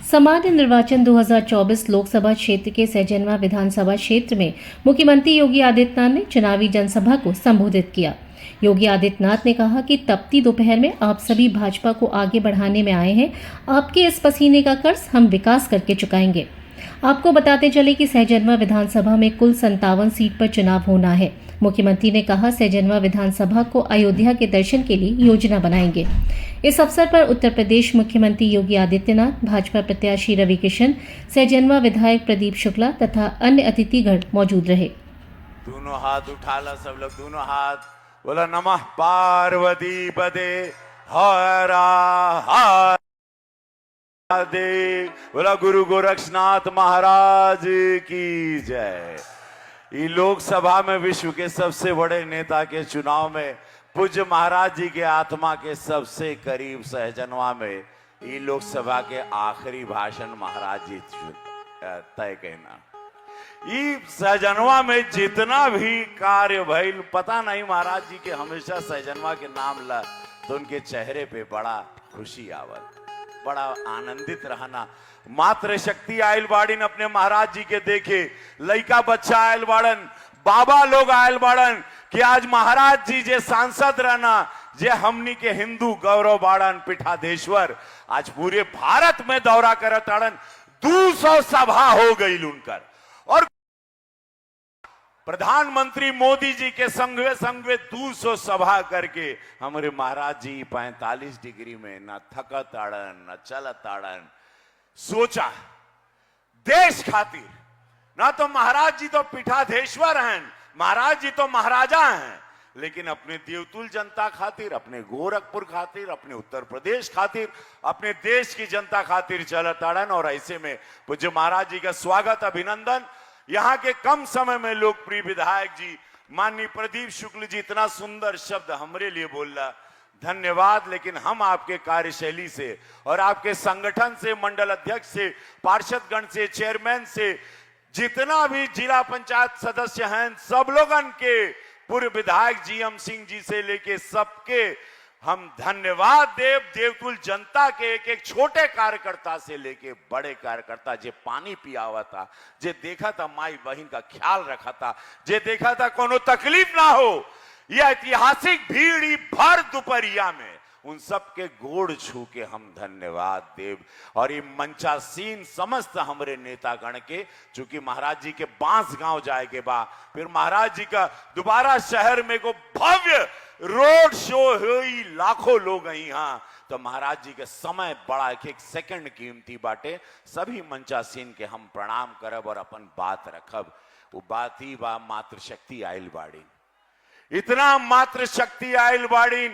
सामान्य निर्वाचन 2024 लोकसभा क्षेत्र के सैजनवा विधानसभा क्षेत्र में मुख्यमंत्री योगी आदित्यनाथ ने चुनावी जनसभा को संबोधित किया। योगी आदित्यनाथ ने कहा कि तपती दोपहर में आप सभी भाजपा को आगे बढ़ाने में आए हैं। आपके इस पसीने का कर्ज हम विकास करके चुकाएंगे। आपको बताते चले कि सैजनवा विधानसभा में कुल 57 सीट पर चुनाव होना है। मुख्यमंत्री ने कहा सैजनवा विधानसभा को अयोध्या के दर्शन के लिए योजना बनाएंगे। इस अवसर पर उत्तर प्रदेश मुख्यमंत्री योगी आदित्यनाथ, भाजपा प्रत्याशी रवि किशन, सैजनवा विधायक प्रदीप शुक्ला तथा अन्य अतिथिगण मौजूद रहे। दोनों हाथ उठा ला सब लोग, दोनों हाथ बोला नमः पार्वती पदे हर दे, बोला गुरु गोरक्षनाथ महाराज की जय। ये लोकसभा में विश्व के सबसे बड़े नेता के चुनाव में पूज्य महाराज जी के आत्मा के सबसे करीब सहजनवा में ये लोकसभा के आखिरी भाषण महाराज जी तय कहना। ये सहजनवा में जितना भी कार्य भइल, पता नहीं महाराज जी के हमेशा सहजनवा के नाम ला तो उनके चेहरे पे बड़ा खुशी आवत, बड़ा आनंदित रहना। मात्र शक्ति आयल बाड़न अपने महाराज जी के देखे, लइका बच्चा आयल बाड़न, बाबा लोग आयल बाड़न कि आज महाराज जी जे सांसद रहना, जे हमनी के हिंदू गौरव बाड़न पीठाधीश्वर, आज पूरे भारत में दौरा करत आड़न। 200 सभा हो गई उनकर, और प्रधानमंत्री मोदी जी के संगवे संगवे 200 सभा करके हमारे महाराज जी 45 डिग्री में न थकत आड़न न चलत आड़न। सोचा देश खातिर, ना तो महाराज जी तो पीठाधीश्वर हैं, महाराज जी तो महाराजा हैं, लेकिन अपने देवतुल जनता खातिर, अपने गोरखपुर खातिर, अपने उत्तर प्रदेश खातिर, अपने देश की जनता खातिर चलत आड़न। और ऐसे में पूज्य महाराज जी का स्वागत, अभिनंदन। यहाँ के कम समय में लोकप्रिय विधायक जी माननीय प्रदीप शुक्ल जी इतना सुंदर शब्द हमरे लिए बोला, धन्यवाद। लेकिन हम आपके कार्यशैली से और आपके संगठन से, मंडल अध्यक्ष से, पार्षदगण से, चेयरमैन से, जितना भी जिला पंचायत सदस्य हैं, सब लोगन के, पूर्व विधायक जीएम सिंह जी से लेके सबके हम धन्यवाद देव। देवतुल जनता के एक एक छोटे कार्यकर्ता से लेके बड़े कार्यकर्ता, जे पानी पियावा था, जे देखा था माई बहन का ख्याल रखा था, जे देखा था कोनो तकलीफ ना हो, यह ऐतिहासिक भीड़ भर दोपहरिया में उन सब के गोड़ छू के हम धन्यवाद देव। और ये मंचासीन समस्त हमारे नेतागण के, चूंकि महाराज जी के बांस गांव जाए के बाद फिर महाराज जी का दोबारा शहर में को भव्य रोड शो हुई, लाखों लोग यहाँ, तो महाराज जी के समय बड़ा एक सेकंड कीमती बाटे। सभी मंचासीन के हम प्रणाम करब और अपन बात रखब। वो बात ही बा मात्र शक्ति आयल बाड़ी, इतना मात्र शक्ति आयल बाड़ी।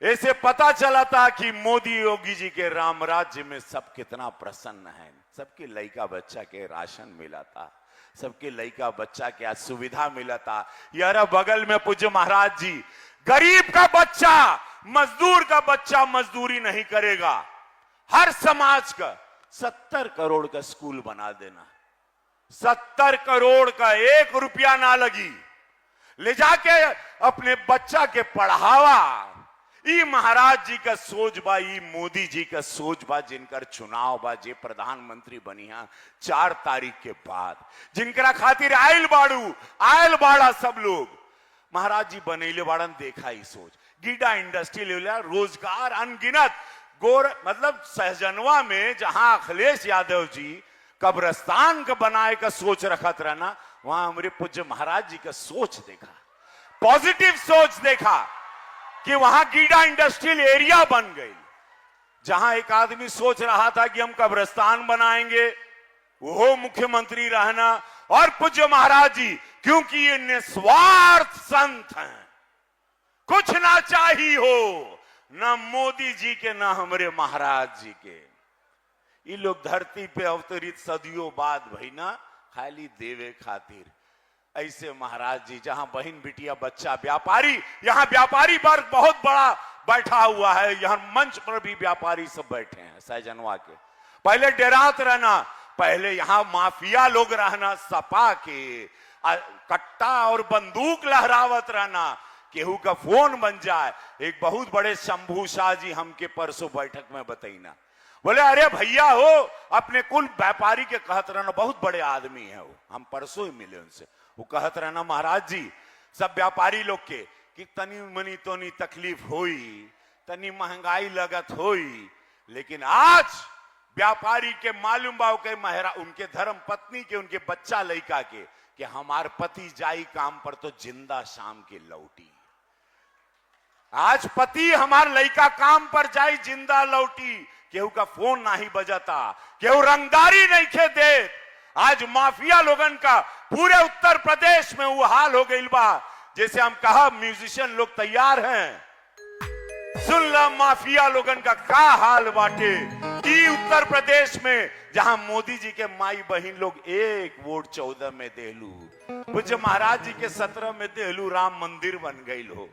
ऐसे पता चला था कि मोदी योगी जी के राम राज्य में सब कितना प्रसन्न है। सबके लड़का बच्चा के राशन मिला था, सबके लड़का बच्चा के आज सुविधा मिला था। यार बगल में पूज्य महाराज जी, गरीब का बच्चा, मजदूर का बच्चा मजदूरी नहीं करेगा। हर समाज का 70 करोड़ का स्कूल बना देना, 70 करोड़ का 1 रुपया ना लगी, ले जाके अपने बच्चा के पढ़ावा। ई महाराज जी का सोच बा, ई मोदी जी का सोच बा, जिनकर चुनाव बा, जे प्रधानमंत्री बनिया 4 तारीख के बाद, जिनकरा खातिर आयल बाड़ू, आयल बाड़ा सब लोग, महाराज जी बनेले बाड़न। देखा ही सोच, गीडा इंडस्ट्री ले लिया, रोजगार अनगिनत। मतलब सहजनवा में जहां अखिलेश यादव जी कब्रस्तान का बनाए का सोच रखत रहना, वहां हमारे पूज्य महाराज जी का सोच देखा, पॉजिटिव सोच देखा कि वहां गीडा इंडस्ट्रियल एरिया बन गई। जहां एक आदमी सोच रहा था कि हम कब्रिस्तान बनाएंगे, वो मुख्यमंत्री रहना। और पूज्य महाराज जी, क्योंकि ये निस्वार्थ संत हैं, कुछ ना चाहिए हो, ना मोदी जी के ना हमारे महाराज जी के। ये लोग धरती पे अवतरित सदियों बाद भई ना, खाली देवे खातिर। ऐसे महाराज जी, जहां बहन बिटिया बच्चा व्यापारी, यहां व्यापारी वर्ग बहुत बड़ा बैठा हुआ है, यहां मंच पर भी व्यापारी सब बैठे हैं सहजनवा के। पहले डेरात रहना, पहले यहां माफिया लोग रहना, सपा के कट्टा और बंदूक लहरावत रहना, केहू का फोन बन जाए। एक बहुत बड़े शंभू शाह जी हमके परसों बैठक में बतैना, बोले अरे भैया हो, अपने कुल व्यापारी के कहत रहना, बहुत बड़े आदमी है वो, हम परसों ही मिले उनसे। वो कहत रहना महाराज जी सब व्यापारी लोग के कि तनी मनी तो नहीं तकलीफ होई, तनी महंगाई लगत होई, लेकिन आज व्यापारी के मालूम बाव के महरा उनके धर्म पत्नी के, उनके बच्चा लड़का के कि हमार पति जाई काम पर तो जिंदा शाम के लौटी। आज पति हमार लड़का काम पर जाई जिंदा लौटी, केहू का फोन नहीं बजाता, केहू रंगदारी नहीं खे दे। आज माफिया लोगन का पूरे उत्तर प्रदेश में वो हाल हो गई बा, जैसे हम कहा म्यूजिशियन लोग तैयार हैं, सुन ला माफिया लोगन का हाल बाटे कि उत्तर प्रदेश में जहां मोदी जी के माई बहन लोग 1 वोट 14 में देलू, पूज्य महाराज जी के 17 में देलू, राम मंदिर बन गई हो,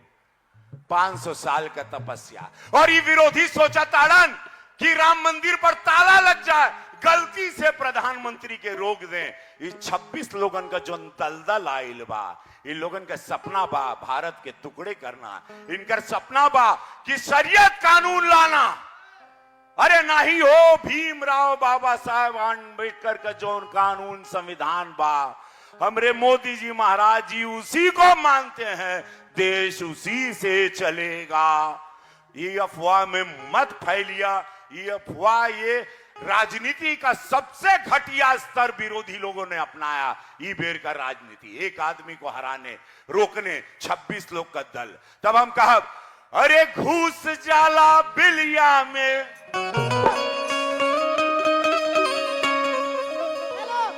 500 साल का तपस्या। और ये विरोधी सोचा ताड़न कि राम मंदिर पर ताला लग जाए, गलती से प्रधानमंत्री के रोक दें। ये 26 लोगन का जो दलदल आइल बा, इन लोगन का सपना बा भारत के टुकड़े करना, इनका सपना बा कि शरीयत कानून लाना। अरे नहीं हो भीमराव बाबा साहब अम्बेडकर का जो कानून संविधान बा, हमरे मोदी जी महाराज जी उसी को मानते हैं, देश उसी से चलेगा। ये अफवाह में मत फैलिया, ये अफवाह ये राजनीति का सबसे घटिया स्तर विरोधी लोगों ने अपनाया। ई बेर का राजनीति एक आदमी को हराने रोकने 26 लोग का दल। तब हम कहा अरे घूस जाला बिलिया में,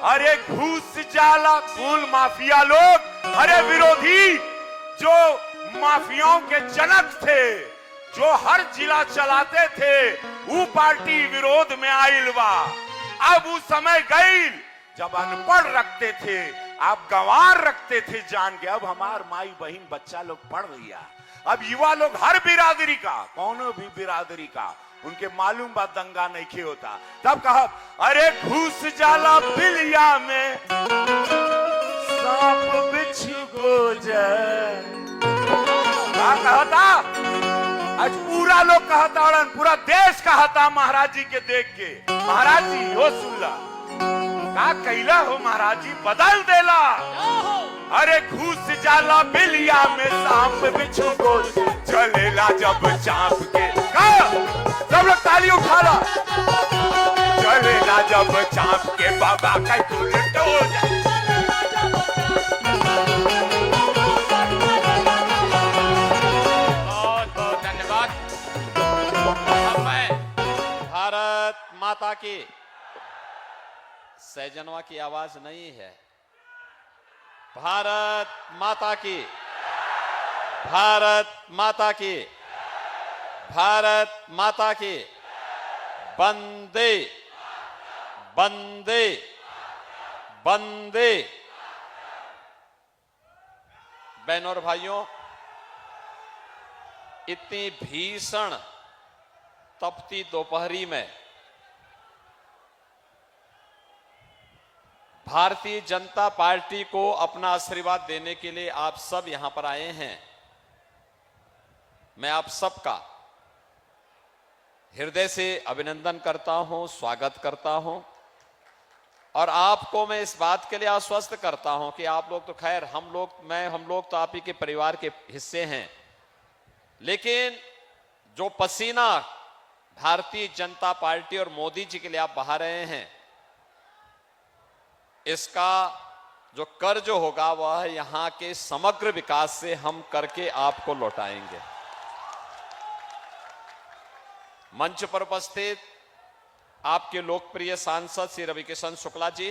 अरे घूस जाला कुल माफिया लोग। अरे विरोधी जो माफियाओं के जनक थे, जो हर जिला चलाते थे, वो पार्टी विरोध में आइल बा। अब वो समय गई जब अनपढ़ रखते थे, आप गंवार रखते थे जान के। अब हमार माई बहन बच्चा लोग पढ़ गया, अब युवा लोग हर बिरादरी का, कौनो भी बिरादरी का, उनके मालूम बात दंगा नहीं खे होता। तब कहा अरे घूस जाला बिलिया में, सांप बिच्छू को जाए। क्या कहता? आज पूरा लोग कहता, पूरा देश कहता महाराज जी के देख के, महाराज जी हो सुनला का कैला हो महाराज जी, बदल देला। अरे घूस जाला बिलिया में, सांप बिच्छू को चलेला जब चाप के। सब लोग ताली उठा ला। चलेला जब चाप के, बाबा का उल्टा हो जाए। भारत माता की, सहजनवा की आवाज नहीं है। भारत माता की, भारत माता की, भारत माता की। वंदे वंदे वंदे। बहनों और भाइयों, इतनी भीषण तपती दोपहरी में भारतीय जनता पार्टी को अपना आशीर्वाद देने के लिए आप सब यहां पर आए हैं। मैं आप सबका हृदय से अभिनंदन करता हूं, स्वागत करता हूं, और आपको मैं इस बात के लिए आश्वस्त करता हूं कि आप लोग तो खैर हम लोग तो आप ही के परिवार के हिस्से हैं, लेकिन जो पसीना भारतीय जनता पार्टी और मोदी जी के लिए आप बहा रहे हैं, इसका जो कर्ज होगा वह यहां के समग्र विकास से हम करके आपको लौटाएंगे। मंच पर उपस्थित आपके लोकप्रिय सांसद श्री रविकिशन शुक्ला जी,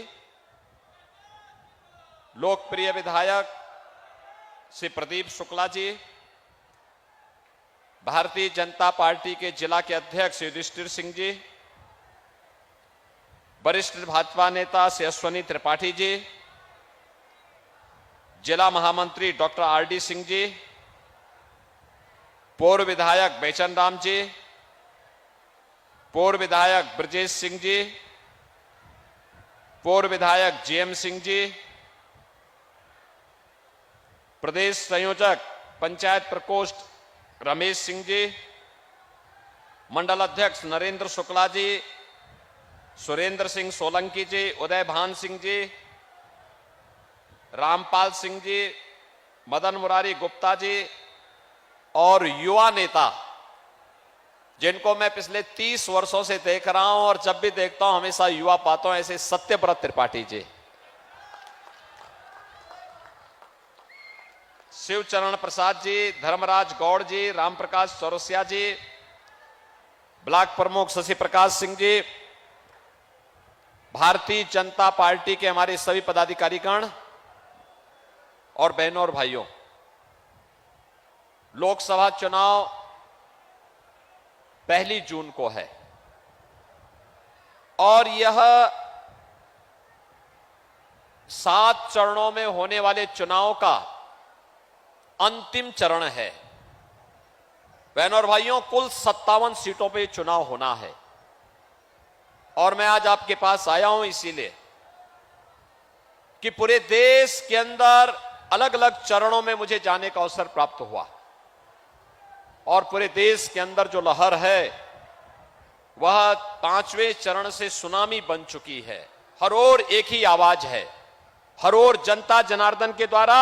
लोकप्रिय विधायक श्री प्रदीप शुक्ला जी, भारतीय जनता पार्टी के जिला के अध्यक्ष युधिष्ठिर सिंह जी, वरिष्ठ भाजपा नेता श्री अश्वनी त्रिपाठी जी, जिला महामंत्री डॉक्टर आर.डी. सिंह जी, पूर्व विधायक बेचन राम जी, पूर्व विधायक ब्रजेश सिंह जी, पूर्व विधायक जेएम सिंह जी, प्रदेश संयोजक पंचायत प्रकोष्ठ रमेश सिंह जी, मंडल अध्यक्ष नरेंद्र शुक्ला जी, सुरेंद्र सिंह सोलंकी जी, उदय भान सिंह जी, रामपाल सिंह जी, मदन मुरारी गुप्ता जी और युवा नेता जिनको मैं पिछले 30 वर्षों से देख रहा हूं और जब भी देखता हूं हमेशा युवा पाता हूं, ऐसे सत्यव्रत त्रिपाठी जी, शिवचरण प्रसाद जी, धर्मराज गौड़ जी, रामप्रकाश चौरसिया जी, ब्लॉक प्रमुख शशि प्रकाश सिंह जी, भारतीय जनता पार्टी के हमारे सभी पदाधिकारीगण और बहनों और भाइयों, लोकसभा चुनाव 1 जून को है और यह 7 चरणों में होने वाले चुनाव का अंतिम चरण है। बहनों और भाइयों, कुल 57 सीटों पे चुनाव होना है और मैं आज आपके पास आया हूं इसीलिए कि पूरे देश के अंदर अलग अलग चरणों में मुझे जाने का अवसर प्राप्त हुआ और पूरे देश के अंदर जो लहर है वह 5वें चरण से सुनामी बन चुकी है। हर ओर एक ही आवाज है, हर ओर जनता जनार्दन के द्वारा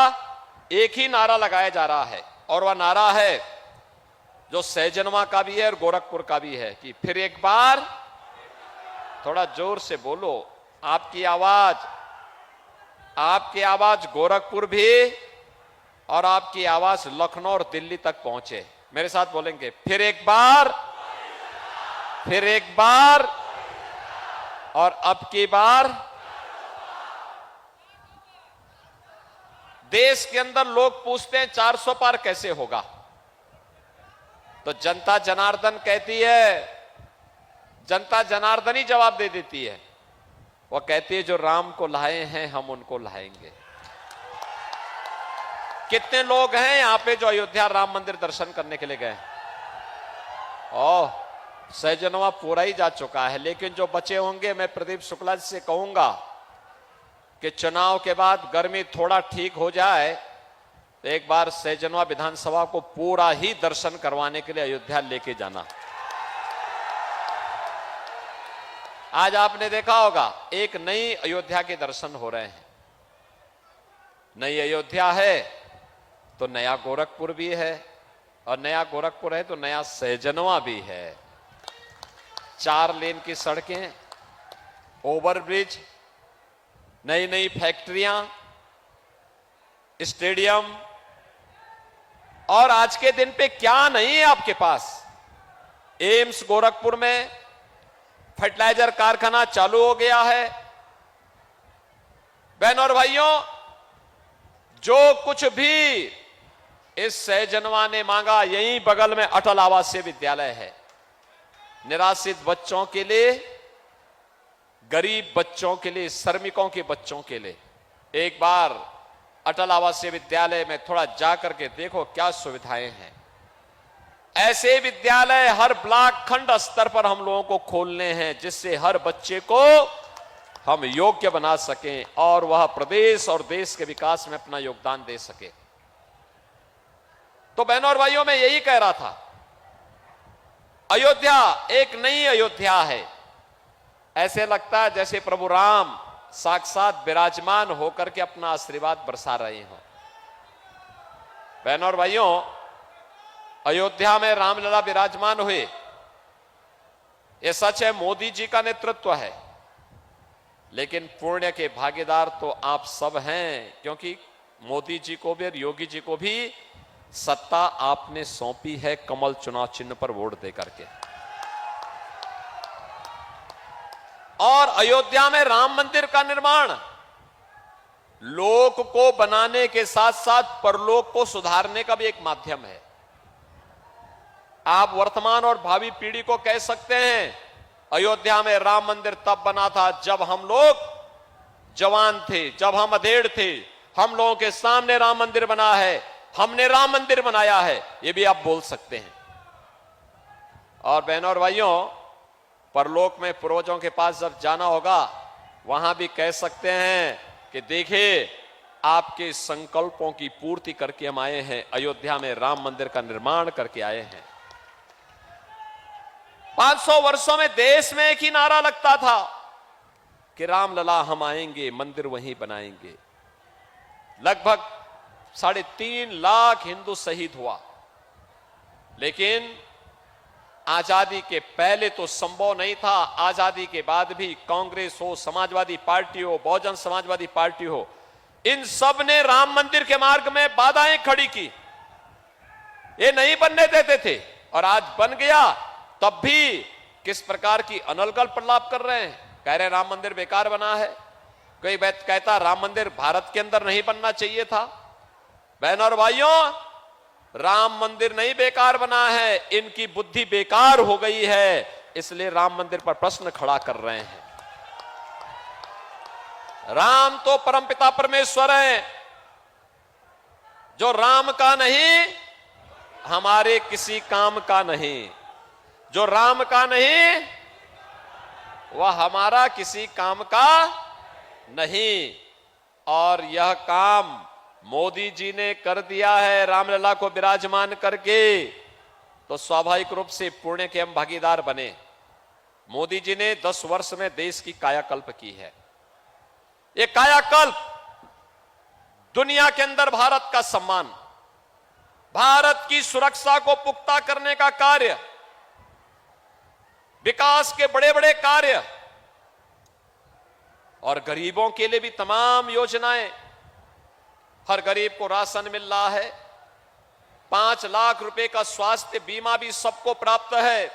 एक ही नारा लगाया जा रहा है और वह नारा है जो सहजनवा का भी है और गोरखपुर का भी है कि फिर एक बार, थोड़ा जोर से बोलो, आपकी आवाज गोरखपुर भी और आपकी आवाज लखनऊ और दिल्ली तक पहुंचे। मेरे साथ बोलेंगे, फिर एक बार और अब की बार। देश के अंदर लोग पूछते हैं 400 पार कैसे होगा, तो जनता जनार्दन कहती है, जनता जनार्दन ही जवाब दे देती है। वह कहती है जो राम को लाए हैं हम उनको लाएंगे। कितने लोग हैं यहां पे जो अयोध्या राम मंदिर दर्शन करने के लिए गए? ओह, सहजनवा पूरा ही जा चुका है, लेकिन जो बचे होंगे मैं प्रदीप शुक्ला जी से कहूंगा कि चुनाव के बाद गर्मी थोड़ा ठीक हो जाए तो एक बार सहजनवा विधानसभा को पूरा ही दर्शन करवाने के लिए अयोध्या लेके जाना। आज आपने देखा होगा एक नई अयोध्या के दर्शन हो रहे हैं। नई अयोध्या है तो नया गोरखपुर भी है और नया गोरखपुर है तो नया सहजनवा भी है। 4 लेन की सड़कें, ओवरब्रिज, नई नई फैक्ट्रियां, स्टेडियम और आज के दिन पे क्या नहीं है आपके पास। एम्स गोरखपुर में फर्टिलाइजर कारखाना चालू हो गया है। बहनों और भाइयों, जो कुछ भी इस सहजनवा ने मांगा, यहीं बगल में अटल आवासीय विद्यालय है। निराश्रित बच्चों के लिए, गरीब बच्चों के लिए, श्रमिकों के बच्चों के लिए एक बार अटल आवासीय विद्यालय में थोड़ा जाकर के देखो क्या सुविधाएं हैं। ऐसे विद्यालय हर ब्लॉक खंड स्तर पर हम लोगों को खोलने हैं जिससे हर बच्चे को हम योग्य बना सकें और वह प्रदेश और देश के विकास में अपना योगदान दे सके। तो बहनों और भाइयों, मैं यही कह रहा था, अयोध्या एक नई अयोध्या है। ऐसे लगता है जैसे प्रभु राम साक्षात विराजमान होकर के अपना आशीर्वाद बरसा रहे हो। बहनों और भाइयों, अयोध्या में रामलला विराजमान हुए, यह सच है, मोदी जी का नेतृत्व है, लेकिन पुण्य के भागीदार तो आप सब हैं, क्योंकि मोदी जी को भी और योगी जी को भी सत्ता आपने सौंपी है कमल चुनाव चिन्ह पर वोट देकर के। और अयोध्या में राम मंदिर का निर्माण लोक को बनाने के साथ साथ परलोक को सुधारने का भी एक माध्यम है। आप वर्तमान और भावी पीढ़ी को कह सकते हैं, अयोध्या में राम मंदिर तब बना था जब हम लोग जवान थे, जब हम अधेड़ थे, हम लोगों के सामने राम मंदिर बना है, हमने राम मंदिर बनाया है, ये भी आप बोल सकते हैं। और बहनों और भाइयों, परलोक में पूर्वजों के पास जब जाना होगा, वहां भी कह सकते हैं कि देखिए आपके संकल्पों की पूर्ति करके हम आए हैं, अयोध्या में राम मंदिर का निर्माण करके आए हैं। 500 वर्षों में देश में एक ही नारा लगता था कि रामलला हम आएंगे, मंदिर वहीं बनाएंगे। लगभग 3.5 लाख हिंदू शहीद हुआ, लेकिन आजादी के पहले तो संभव नहीं था। आजादी के बाद भी कांग्रेस हो, समाजवादी पार्टी हो, बहुजन समाजवादी पार्टी हो, इन सब ने राम मंदिर के मार्ग में बाधाएं खड़ी की। ये नहीं बनने देते थे, और आज बन गया, तब भी किस प्रकार की अनलगल प्रलाप कर रहे हैं। कह रहे राम मंदिर बेकार बना है। कोई कहता राम मंदिर भारत के अंदर नहीं बनना चाहिए था। बहनों और भाइयों, राम मंदिर नहीं बेकार बना है, इनकी बुद्धि बेकार हो गई है, इसलिए राम मंदिर पर प्रश्न खड़ा कर रहे हैं। राम तो परमपिता परमेश्वर है, जो राम का नहीं हमारे किसी काम का नहीं, जो राम का नहीं वह हमारा किसी काम का नहीं। और यह काम मोदी जी ने कर दिया है रामलला को विराजमान करके, तो स्वाभाविक रूप से पुण्य के हम भागीदार बने। मोदी जी ने 10 वर्ष में देश की कायाकल्प की है। ये कायाकल्प दुनिया के अंदर भारत का सम्मान, भारत की सुरक्षा को पुख्ता करने का कार्य, विकास के बड़े बड़े कार्य, और गरीबों के लिए भी तमाम योजनाएं। हर गरीब को राशन मिल रहा है, 5 लाख रुपए का स्वास्थ्य बीमा भी सबको प्राप्त है।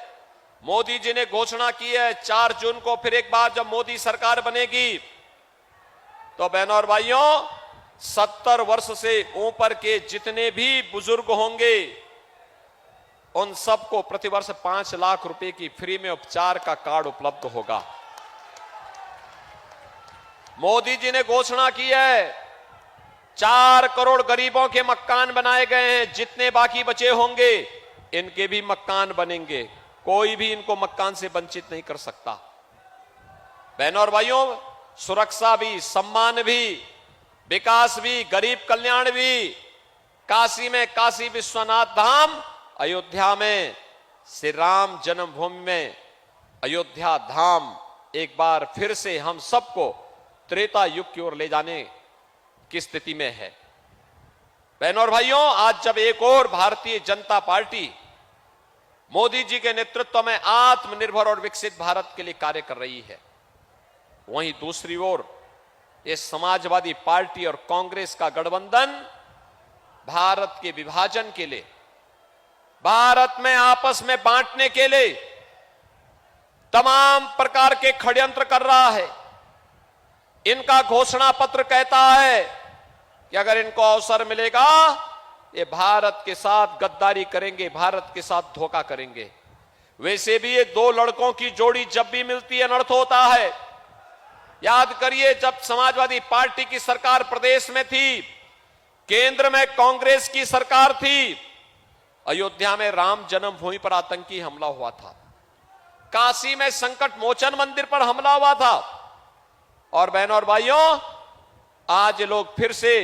मोदी जी ने घोषणा की है 4 जून को फिर एक बार जब मोदी सरकार बनेगी, तो बहनों और भाइयों 70 वर्ष से ऊपर के जितने भी बुजुर्ग होंगे, उन सबको प्रतिवर्ष 5 लाख रुपए की फ्री में उपचार का कार्ड उपलब्ध होगा। मोदी जी ने घोषणा की है 4 करोड़ गरीबों के मकान बनाए गए हैं, जितने बाकी बचे होंगे इनके भी मकान बनेंगे, कोई भी इनको मकान से वंचित नहीं कर सकता। बहनों और भाइयों, सुरक्षा भी, सम्मान भी, विकास भी, गरीब कल्याण भी। काशी में काशी विश्वनाथ धाम, अयोध्या में श्री राम जन्मभूमि में अयोध्या धाम एक बार फिर से हम सबको त्रेता युग की ओर ले जाने की स्थिति में है। बहनों और भाइयों, आज जब एक और भारतीय जनता पार्टी मोदी जी के नेतृत्व में आत्मनिर्भर और विकसित भारत के लिए कार्य कर रही है, वहीं दूसरी ओर ये समाजवादी पार्टी और कांग्रेस का गठबंधन भारत के विभाजन के लिए, भारत में आपस में बांटने के लिए तमाम प्रकार के षड्यंत्र कर रहा है। इनका घोषणा पत्र कहता है कि अगर इनको अवसर मिलेगा ये भारत के साथ गद्दारी करेंगे, भारत के साथ धोखा करेंगे। वैसे भी ये 2 लड़कों की जोड़ी जब भी मिलती है अनर्थ होता है। याद करिए, जब समाजवादी पार्टी की सरकार प्रदेश में थी, केंद्र में कांग्रेस की सरकार थी, अयोध्या में राम जन्मभूमि पर आतंकी हमला हुआ था, काशी में संकट मोचन मंदिर पर हमला हुआ था। और बहनों और भाइयों, आज लोग फिर से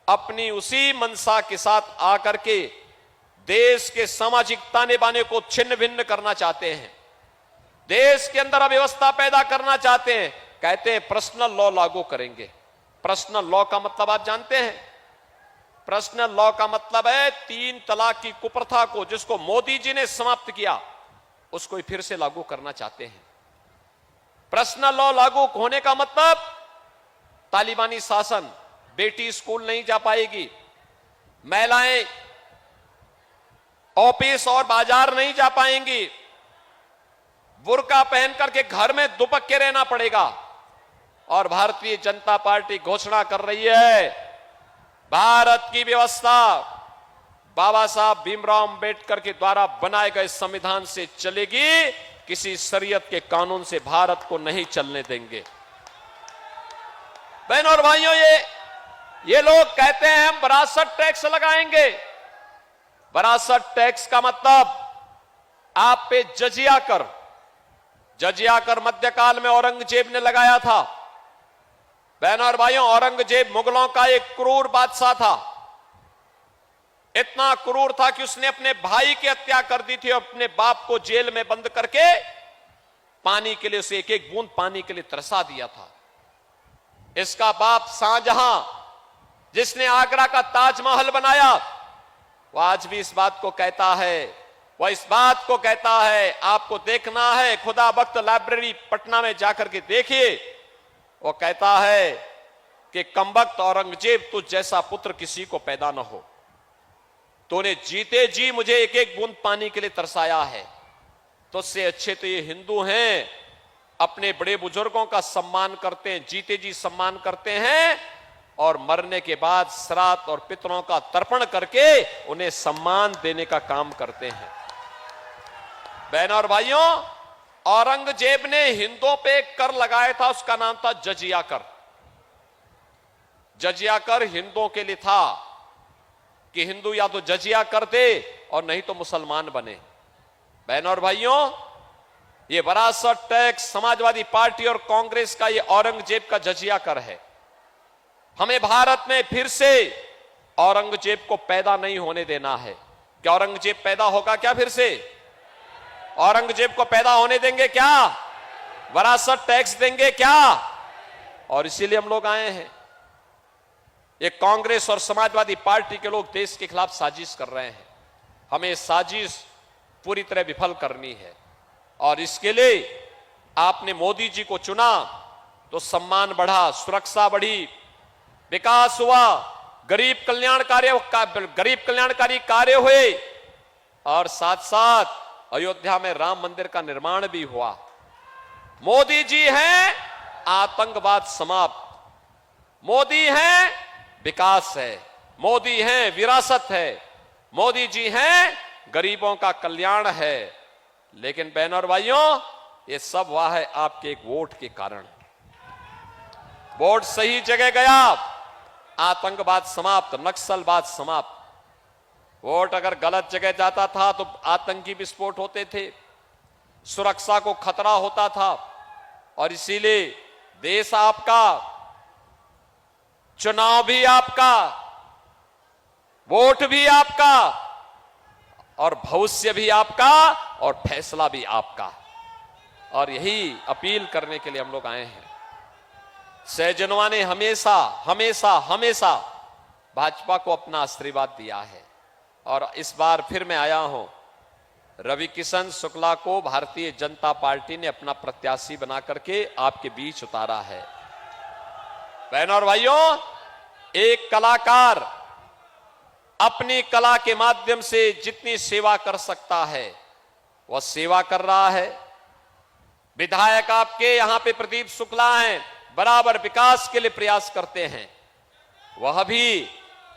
अपनी उसी मनसा के साथ आकर के देश के सामाजिक ताने बाने को छिन्न भिन्न करना चाहते हैं, देश के अंदर अव्यवस्था पैदा करना चाहते हैं। कहते हैं पर्सनल लॉ लागू करेंगे। पर्सनल लॉ का मतलब आप जानते हैं? पर्सनल लॉ का मतलब है 3 तलाक की कुप्रथा को, जिसको मोदी जी ने समाप्त किया, उसको फिर से लागू करना चाहते हैं। पर्सनल लॉ लागू होने का मतलब तालिबानी शासन, बेटी स्कूल नहीं जा पाएगी, महिलाएं ऑफिस और बाजार नहीं जा पाएंगी, बुर्का पहन करके घर में दुबक के रहना पड़ेगा। और भारतीय जनता पार्टी घोषणा कर रही है भारत की व्यवस्था बाबा साहब भीमराव अंबेडकर के द्वारा बनाए गए संविधान से चलेगी, किसी शरीयत के कानून से भारत को नहीं चलने देंगे। बहनों और भाइयों, ये लोग कहते हैं हम विरासत टैक्स लगाएंगे। विरासत टैक्स का मतलब आप पे जजिया कर मध्यकाल में औरंगजेब ने लगाया था। बहनों और भाइयों, औरंगजेब मुगलों का एक क्रूर बादशाह था। इतना क्रूर था कि उसने अपने भाई की हत्या कर दी थी और अपने बाप को जेल में बंद करके पानी के लिए, उसे एक एक बूंद पानी के लिए तरसा दिया था। इसका बाप शाहजहां, जिसने आगरा का ताजमहल बनाया, वह आज भी इस बात को कहता है, आपको देखना है, खुदा बख्त लाइब्रेरी पटना में जाकर के देखिए। वो कहता है कि कमबख्त औरंगजेब, तुझ जैसा पुत्र किसी को पैदा न हो। तूने जीते जी मुझे एक एक बूंद पानी के लिए तरसाया है। तुझसे अच्छे तो ये हिंदू हैं, अपने बड़े बुजुर्गों का सम्मान करते हैं, जीते जी सम्मान करते हैं और मरने के बाद श्राद्ध और पितरों का तर्पण करके उन्हें सम्मान देने का काम करते हैं। बहनों और भाइयों, औरंगजेब ने हिंदुओं पे एक कर लगाया था, उसका नाम था जजिया कर। जजिया कर हिंदुओं के लिए था कि हिंदू या तो जजिया कर दे और नहीं तो मुसलमान बने। बहनों और भाइयों, ये विरासत टैक्स समाजवादी पार्टी और कांग्रेस का, ये औरंगजेब का जजिया कर है। हमें भारत में फिर से औरंगजेब को पैदा नहीं होने देना है। क्या औरंगजेब पैदा होगा क्या फिर से? औरंगजेब को पैदा होने देंगे क्या? विरासत टैक्स देंगे क्या? और इसीलिए हम लोग आए हैं। ये कांग्रेस और समाजवादी पार्टी के लोग देश के खिलाफ साजिश कर रहे हैं। हमें साजिश पूरी तरह विफल करनी है और इसके लिए आपने मोदी जी को चुना तो सम्मान बढ़ा, सुरक्षा बढ़ी, विकास हुआ, गरीब कल्याणकारी कार्य हुए और साथ साथ अयोध्या में राम मंदिर का निर्माण भी हुआ। मोदी जी हैं आतंकवाद समाप्त, मोदी हैं विकास है, मोदी हैं विरासत है, मोदी जी हैं गरीबों का कल्याण है। लेकिन बहनों और भाइयों, ये सब हुआ है आपके एक वोट के कारण। वोट सही जगह गया, आतंकवाद समाप्त, नक्सलवाद समाप्त। वोट अगर गलत जगह जाता था तो आतंकी विस्फोट होते थे, सुरक्षा को खतरा होता था और इसीलिए देश आपका, चुनाव भी आपका, वोट भी आपका और भविष्य भी आपका और फैसला भी आपका। और यही अपील करने के लिए हम लोग आए हैं। सहजनवा ने हमेशा हमेशा हमेशा भाजपा को अपना आशीर्वाद दिया है और इस बार फिर मैं आया हूं। रवि किशन शुक्ला को भारतीय जनता पार्टी ने अपना प्रत्याशी बना करके आपके बीच उतारा है। बहनों और भाइयों, एक कलाकार अपनी कला के माध्यम से जितनी सेवा कर सकता है वह सेवा कर रहा है। विधायक आपके यहां पे प्रदीप शुक्ला हैं, बराबर विकास के लिए प्रयास करते हैं। वह भी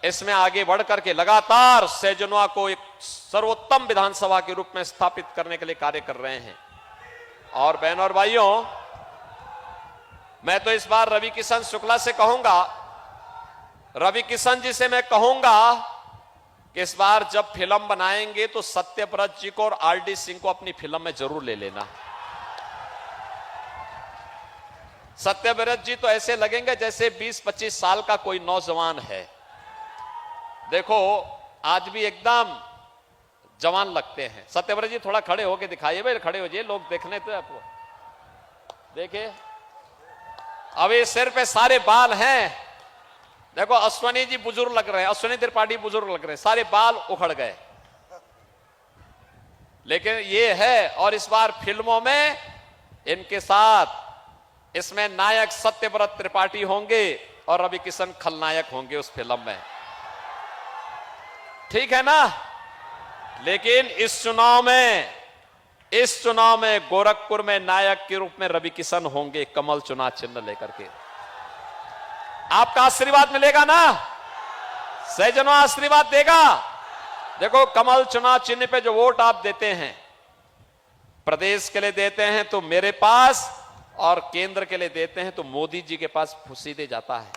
इसमें आगे बढ़ करके लगातार सहजनवा को एक सर्वोत्तम विधानसभा के रूप में स्थापित करने के लिए कार्य कर रहे हैं। और बहनों और भाइयों, मैं तो इस बार रवि किशन शुक्ला से कहूंगा, रवि किशन जी से मैं कहूंगा कि इस बार जब फिल्म बनाएंगे तो सत्यव्रत जी को और आरडी सिंह को अपनी फिल्म में जरूर ले लेना। सत्यव्रत जी तो ऐसे लगेंगे जैसे 20-25 साल का कोई नौजवान है। देखो आज भी एकदम जवान लगते हैं। सत्यव्रत जी थोड़ा खड़े होके दिखाइए भाई, खड़े हो जाइए, लोग देखने तो आपको। देखिए अभी सिर पे सारे बाल हैं। देखो अश्वनी जी बुजुर्ग लग रहे हैं, अश्वनी त्रिपाठी बुजुर्ग लग रहे हैं, सारे बाल उखड़ गए। लेकिन ये है, और इस बार फिल्मों में इनके साथ इसमें नायक सत्यव्रत त्रिपाठी होंगे और रवि किशन खलनायक होंगे उस फिल्म में। ठीक है ना? लेकिन इस चुनाव में गोरखपुर में नायक के रूप में रवि किशन होंगे, कमल चुनाव चिन्ह लेकर के। आपका आशीर्वाद मिलेगा ना? सहजनवा आशीर्वाद देगा। देखो कमल चुनाव चिन्ह पे जो वोट आप देते हैं, प्रदेश के लिए देते हैं तो मेरे पास, और केंद्र के लिए देते हैं तो मोदी जी के पास सीधे जाता है।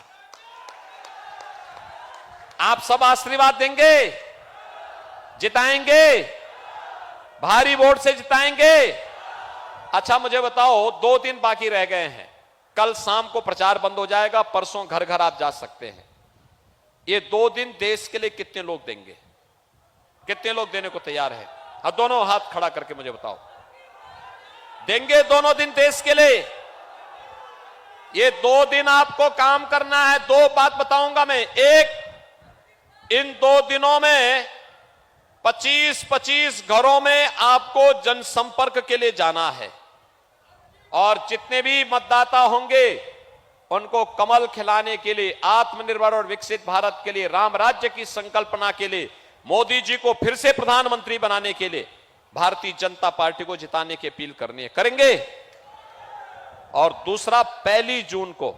आप सब आशीर्वाद देंगे, जिताएंगे, भारी वोट से जिताएंगे। अच्छा मुझे बताओ, 2 दिन बाकी रह गए हैं। कल शाम को प्रचार बंद हो जाएगा, परसों घर घर आप जा सकते हैं। ये 2 दिन देश के लिए कितने लोग देंगे? कितने लोग देने को तैयार है? हाँ, दोनों हाथ खड़ा करके मुझे बताओ। देंगे दोनों दिन देश के लिए? ये 2 दिन आपको काम करना है। 2 बात बताऊंगा मैं। एक, इन 2 दिनों में 25-25 घरों में आपको जनसंपर्क के लिए जाना है और जितने भी मतदाता होंगे उनको कमल खिलाने के लिए, आत्मनिर्भर और विकसित भारत के लिए, राम राज्य की संकल्पना के लिए, मोदी जी को फिर से प्रधानमंत्री बनाने के लिए भारतीय जनता पार्टी को जिताने की अपील करनी है। करेंगे? और दूसरा, 1 जून को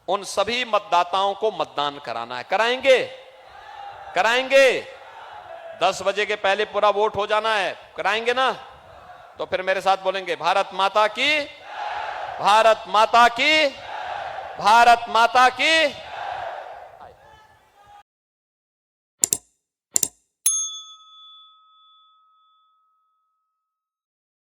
उन सभी मतदाताओं को मतदान कराना है। कराएंगे? कराएंगे? 10 बजे के पहले पूरा वोट हो जाना है। कराएंगे ना? तो फिर मेरे साथ बोलेंगे, भारत माता की, भारत माता की, भारत माता की।